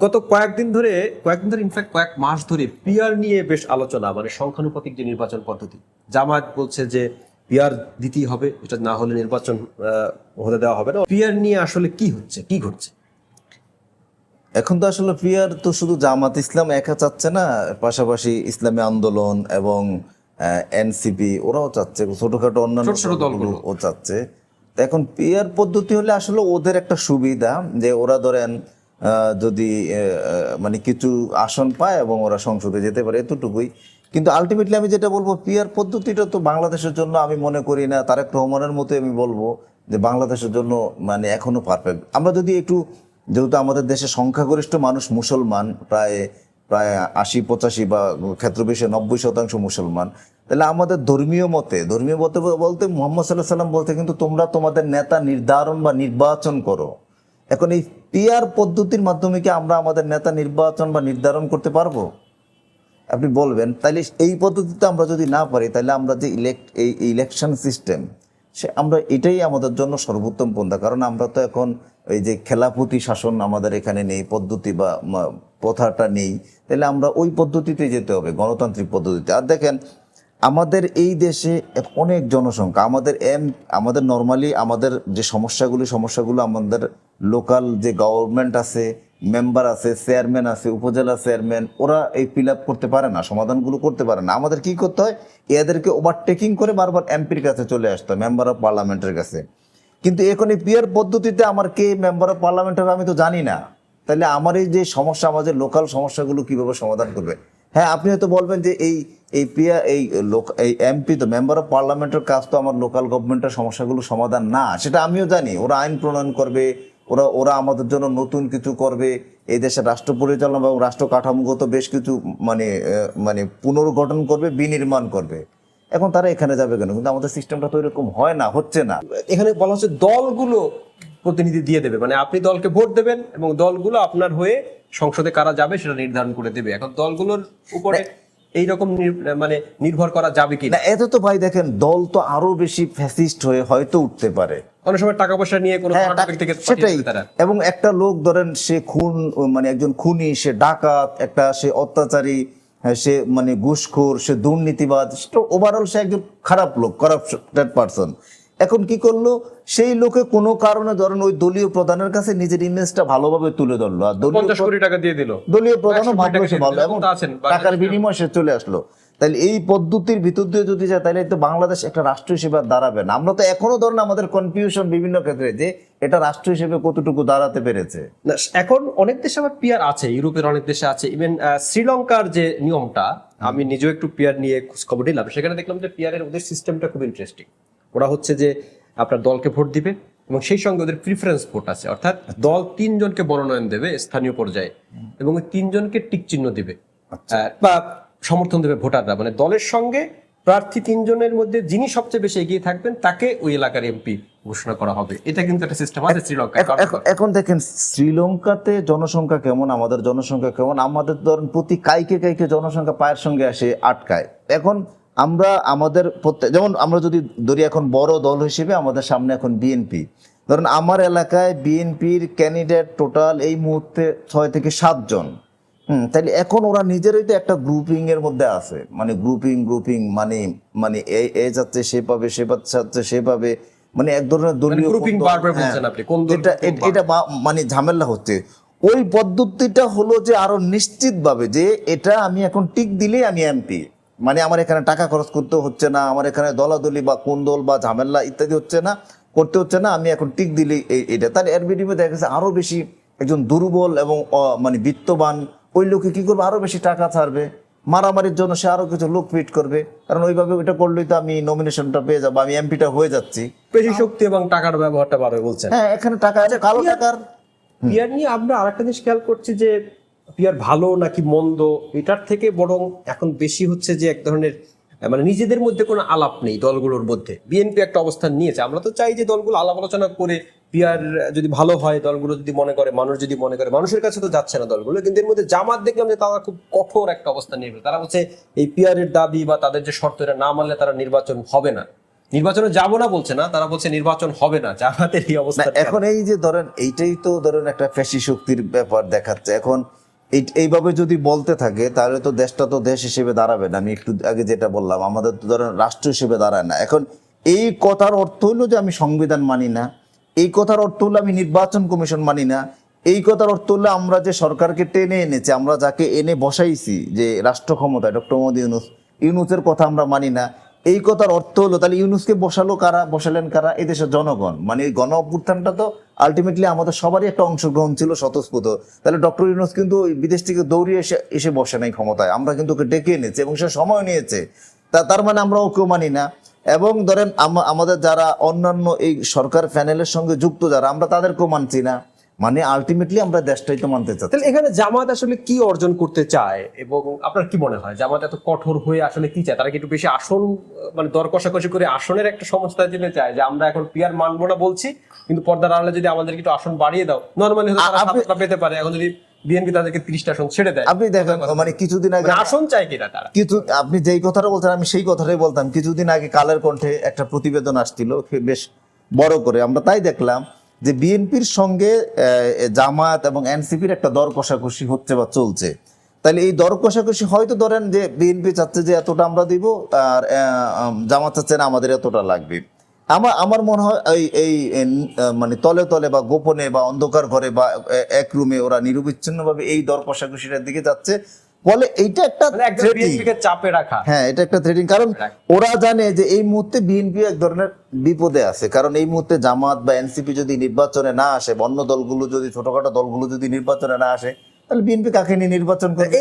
গত কয়েকদিন ধরে ইনফ্যাক্ট কয়েক মাস ধরে পিয়ার নিয়ে বেশ আলোচনা, মানে সংখ্যানুপাতিক যে নির্বাচন পদ্ধতি। জামায়াত বলছে যে পিয়ার দিতেই হবে, এটা না হলে নির্বাচন হতে দেওয়া হবে না। পিয়ার নিয়ে আসলে কি হচ্ছে, কি ঘটছে? এখন তো আসলে পিয়ার তো শুধু জামাত ইসলাম একা চাচ্ছে না, পাশাপাশি ইসলামী আন্দোলন এবং এনসিপি ওরাও চাচ্ছে, ছোটখাটো অন্যান্য দলগুলো ও চাচ্ছে। তো এখন পিয়ার পদ্ধতি হলে আসলে ওদের একটা সুবিধা যে ওরা ধরেন যদি মানে কিছু আসন পায় এবং ওরা সংসদে যেতে পারে, এতটুকুই। কিন্তু আলটিমেটলি আমি যেটা বলবো, পিয়ার পদ্ধতিটা তো বাংলাদেশের জন্য আমি মনে করি না, তারেক রহমানের মতো আমি বলবো যে বাংলাদেশের জন্য মানে এখনো পারফেক্ট। আমরা যদি একটু, যেহেতু আমাদের দেশে সংখ্যাগরিষ্ঠ মানুষ মুসলমান, প্রায় 80-85 বা ক্ষেত্র বিশেষে 90% মুসলমান, তাহলে আমাদের ধর্মীয় মতে বলতে মুহাম্মদ সাল্লাল্লাহু আলাইহি ওয়াসাল্লাম বলতে কিন্তু তোমরা তোমাদের নেতা নির্ধারণ বা নির্বাচন করো। এখন এই পিয়ার পদ্ধতির মাধ্যমে কি আমরা আমাদের নেতা নির্বাচন বা নির্ধারণ করতে পারবো? আপনি বলবেন। তাইলে এই পদ্ধতিতে আমরা যদি না পারি, তাহলে আমরা যে ইলেকশন সিস্টেম, আমরা এটাই আমাদের জন্য সর্বোত্তম পন্থা। কারণ আমরা তো এখন এই যে খেলাফতি শাসন আমাদের এখানে নেই, পদ্ধতি বা প্রথাটা নেই, তাহলে আমরা ওই পদ্ধতিতে যেতে হবে, গণতান্ত্রিক পদ্ধতিতে। আর দেখেন আমাদের এই দেশে অনেক জনসংখ্যা, আমাদের নর্মালি আমাদের যে সমস্যাগুলো আমাদের লোকাল যে গভর্নমেন্ট আছে, মেম্বার আছে, চেয়ারম্যান আছে, উপজেলা চেয়ারম্যান, ওরা এই ফিল আপ করতে পারে না, সমাধানগুলো করতে পারে না। আমাদের কি করতে হয়, এদেরকে ওভারটেকিং করে বারবার এমপির কাছে চলে আসতে হয়, মেম্বার অফ পার্লামেন্টের কাছে। কিন্তু এখন এই পিয়ার পদ্ধতিতে আমার কে মেম্বার অফ পার্লামেন্ট হবে আমি তো জানি না। তাহলে আমার এই যে সমস্যা, আমাদের লোকাল সমস্যাগুলো কিভাবে সমাধান করবে? হ্যাঁ, আপনি হয়তো বলবেন যে এই এমপি তো মেম্বার অফ পার্লামেন্টের কাজ তো আমার লোকাল গভর্নমেন্টের সমস্যাগুলো সমাধান না, সেটা আমিও জানি। ওরা আইন প্রণয়ন করবে, ওরা আমাদের জন্য নতুন কিছু করবে, এই দেশের রাষ্ট্র পরিচালনা এবং রাষ্ট্র কাঠামোগত বেশ কিছু মানে পুনর্গঠন করবে, বিনির্মাণ করবে। এখন তারা এখানে যাবে কেন? কিন্তু আমাদের সিস্টেমটা তো এরকম হয় না, হচ্ছে না। এখানে বলা হচ্ছে দলগুলো প্রতিনিধি দিয়ে দেবে, মানে আপনি দলকে ভোট দেবেন এবং দলগুলো আপনার হয়ে সংসদে কারা যাবে সেটা নির্ধারণ করে দেবে। এখন দলগুলোর উপরে এইরকম মানে নির্ভর করা যাবে কি না? এত তো ভাই দেখেন, দল তো আরো বেশি ফ্যাসিস্ট হয়ে হয়তো উঠতে পারে অনেক সময় টাকা পয়সা নিয়ে কোনো সেটাই। এবং একটা লোক ধরেন সে মানে একজন খুনি, সে ডাকাত, সে অত্যাচারী, সে মানে ঘুষখোর, সে দুর্নীতিবাদ, ওভারঅল সে একজন খারাপ লোক, করাপ্টেড পারসন। এখন কি করলো, সেই লোকে কোনো কারণে ধরেন ওই দলীয় প্রধানের কাছে নিজের ইমেজটা ভালোভাবে তুলে ধরলো, আর 50 কোটি টাকা দিয়ে দিল, দলীয় প্রধানও ভাবলো সে ভালো এবং টাকার বিনিময়ে সে চলে আসলো। তাহলে এই পদ্ধতির ভিতর দিয়ে যদি যায়, তাহলে তো বাংলাদেশ একটা রাষ্ট্র হিসেবে দাঁড়াবে না। আমরা তো এখনো ধরেন আমাদের কনফিউশন বিভিন্ন ক্ষেত্রে যে এটা রাষ্ট্র হিসেবে কতটুকু দাঁড়াতে পেরেছে। এখন অনেক দেশে আবার পিয়ার আছে, ইউরোপের অনেক দেশে আছে, ইভেন শ্রীলঙ্কার যে নিয়মটা, আমি নিজেও একটু পিয়ার নিয়ে খোঁজখবর নিলাম, সেখানে দেখলাম যে পিয়ারের ওদের সিস্টেমটা খুব ইন্টারেস্টিং। ওরা হচ্ছে যে আপনার দলকে ভোট দিবে এবং সেই সঙ্গে ওদের প্রিফারেন্স ভোট আছে, অর্থাৎ দল 3 জনকে মনোনয়ন দেবে স্থানীয় পর্যায়ে এবং ওই 3 জনকে টিক চিহ্ন দিবে বা সমর্থন দেবে ভোটাররা। মানে দলের সঙ্গে প্রার্থী 3 জনের মধ্যে যিনি সবচেয়ে বেশি এগিয়ে থাকবেন তাকে ওই এলাকার এমপি ঘোষণা করা হবে। এটা কিন্তু একটা সিস্টেম আছে শ্রীলঙ্কায়। এখন দেখেন শ্রীলঙ্কাতে জনসংখ্যা কেমন, আমাদের জনসংখ্যা কেমন। আমাদের ধরেন প্রতি কাইকে জনসংখ্যা পায়ের সঙ্গে আসে আটকায়। এখন আমরা আমাদের যেমন আমরা যদি ধরি, এখন বড় দল হিসেবে আমাদের সামনে এখন বিএনপি। ধরেন আমার এলাকায় বিএনপির ক্যান্ডিডেট টোটাল এই মুহূর্তে 6 থেকে 7 জন। তাইলে এখন ওরা নিজেরই তো একটা গ্রুপিং এর মধ্যে আছে, মানে গ্রুপিং মানে মানে এ যাচ্ছে সে পাবে, সে যাচ্ছে সে পাবে, মানে এক ধরনের দলীয় এটা মানে ঝামেলা হচ্ছে। ওই পদ্ধতিটা হলো যে আরো নিশ্চিত ভাবে যে এটা আমি এখন টিক দিলেই আমি এমপি, মানে আমার এখানে টাকা খরচ করতে হচ্ছে না, আমার এখানে দলাদলি বা কোন দল বা ঝামেলা ইত্যাদি করতে হচ্ছে না, আমি এখন টিক দিলেই এটা। তার এর বিনিময়ে দেখা গেছে আরো বেশি একজন দুর্বল এবং মানে বিত্তবান ওই লোকে কি করবে, আরো বেশি টাকা ছাড়বে মারামারির জন্য, সে আরো কিছু লোক ফিট করবে। কারণ ওইভাবে ওইটা করলেই তো আমি নমিনেশনটা পেয়ে যাবো, আমি এমপিটা হয়ে যাচ্ছি। পেশি শক্তি এবং টাকার ব্যবহারটা বাড়বে বলছেন। হ্যাঁ, এখানে টাকা আছে, কালো টাকার। পিয়ার নিয়ে আমরা আরেকটা জিনিস খেয়াল করছি যে পিয়ার ভালো নাকি মন্দ, এটার থেকে বরং এখন বেশি হচ্ছে যে এক ধরনের মানে নিজেদের মধ্যে কোনো আলাপ নেই দলগুলোর মধ্যে। বিএনপি একটা অবস্থান নিয়েছে, আমরা তো চাই যে দলগুলো আলাপ আলোচনা করে পিয়ার যদি ভালো হয়, দলগুলো যদি মনে করে, মানুষ যদি মনে করে, মানুষের কাছে তো যাচ্ছে না দলগুলো। কিন্তু এর মধ্যে জামাত দেখলাম যে তারা খুব কঠোর একটা অবস্থান নিয়ে, তারা হচ্ছে এই পিয়ারের দাবি বা তাদের যে শর্ত এটা না মানলে তারা নির্বাচন হবে না। নির্বাচনে যাবো না বলছে না, তারা বলছে নির্বাচন হবে না, জামাতের এই না অবস্থা। এখন এই যে ধরেন এইটাই তো ধরেন একটা ফ্যাসি শক্তির ব্যাপার দেখাচ্ছে এখন। এইভাবে যদি বলতে থাকে তাহলে তো দেশটা তো দেশ হিসেবে দাঁড়াবে না। আমি একটু আগে যেটা বললাম, আমাদের তো ধরেন রাষ্ট্র হিসেবে দাঁড়ায় না। এখন এই কথার অর্থ হলো যে আমি সংবিধান মানি না, এই কথার অর্থ হলো আমি নির্বাচন কমিশন মানি না, এই কথার অর্থ হলো আমরা যে সরকারকে টেনে এনেছি, আমরা যাকে এনে বসাইছি যে রাষ্ট্র ক্ষমতায় ডক্টর মোহাম্মদ ইউনূস, ইউনূসের কথা আমরা মানি না। এই কথার অর্থ হলো তাহলে ইউনূসকে বসালো কারা, বসালেন কারা? এই দেশের জনগণ। মানে এই গণ অভ্যুত্থানটা তো আলটিমেটলি আমাদের সবারই একটা অংশগ্রহণ ছিল স্বতঃস্ফূর্ত। তাহলে ডক্টর ইউনূস কিন্তু ওই বিদেশ থেকে দৌড়িয়ে এসে এসে বসে নাই ক্ষমতায়, আমরা কিন্তু ওকে ডেকে এনেছি এবং সে সময় নিয়েছে। তার মানে আমরা ওকেও মানি না। এবং ধরেন আমাদের যারা অন্যান্য এই সরকার প্যানেলের সঙ্গে যুক্ত যারা, আমরা তাদেরকেও মানছি না। মানে আলটিমেটলি আমরা দেশটাই তো মানতে চাচ্ছি। তাহলে এখানে জামাত আসলে কি অর্জন করতে চায়, এবং আপনার কি মনে হয় জামাত এত কঠোর হয়ে আসলে কি চায়? তারা কি একটু বেশি আসন, মানে দর কষাকষি করে আসনের একটা সমস্যা দিতে চায়, যে আমরা এখন পিয়ার মানবো না বলছি, কিন্তু পর্দার আড়ালে যদি আমাদেরকে একটু আসন বাড়িয়ে দাও, নরমালি তারা 7টা পেতে পারে। এখন যদি বিএনপি তাদেরকে 30টা আসন ছেড়ে দেয়, আপনি দেখেন মানে কিছুদিন আগে মানে আসন চাই কিনা তারা। কিছু আপনি যেই কথাটা বলছেন আমি সেই কথাটাই বলতাম। কিছুদিন আগে কালের কণ্ঠে একটা প্রতিবেদন আসছিল বেশ বড় করে, আমরা তাই দেখলাম যে বিএনপির সঙ্গে জামাত এবং এনসিপির একটা দর কষাকষি হচ্ছে বা চলছে। তাহলে এই দর কষাকষি হয়তো ধরেন যে বিএনপি চাচ্ছে যে এতটা আমরা দিব, আর জামাত চাচ্ছে না আমাদের এতটা লাগবে। আমার মনে হয় এই মানে তলে তলে বা গোপনে বা অন্ধকার ঘরে বা এক রুমে ওরা নিরবিচ্ছিন্নভাবে এই দর কষাকষিটার দিকে যাচ্ছে। বলে এইটা একটা মানে একদম threatening। বিএনপিকে চাপে রাখা। হ্যাঁ, এটা একটা থ্রেটিং, কারণ ওরা জানে যে এই মুহূর্তে বিএনপি এক ধরনের বিপদে আছে। কারণ এই মুহূর্তে জামাত বা এনসিপি যদি নির্বাচনে না আসে, বা অন্য দলগুলো যদি, ছোটখাটো দলগুলো যদি নির্বাচনে না আসে, তাহলে বিএনপি কাকে নিয়ে নির্বাচন করবে?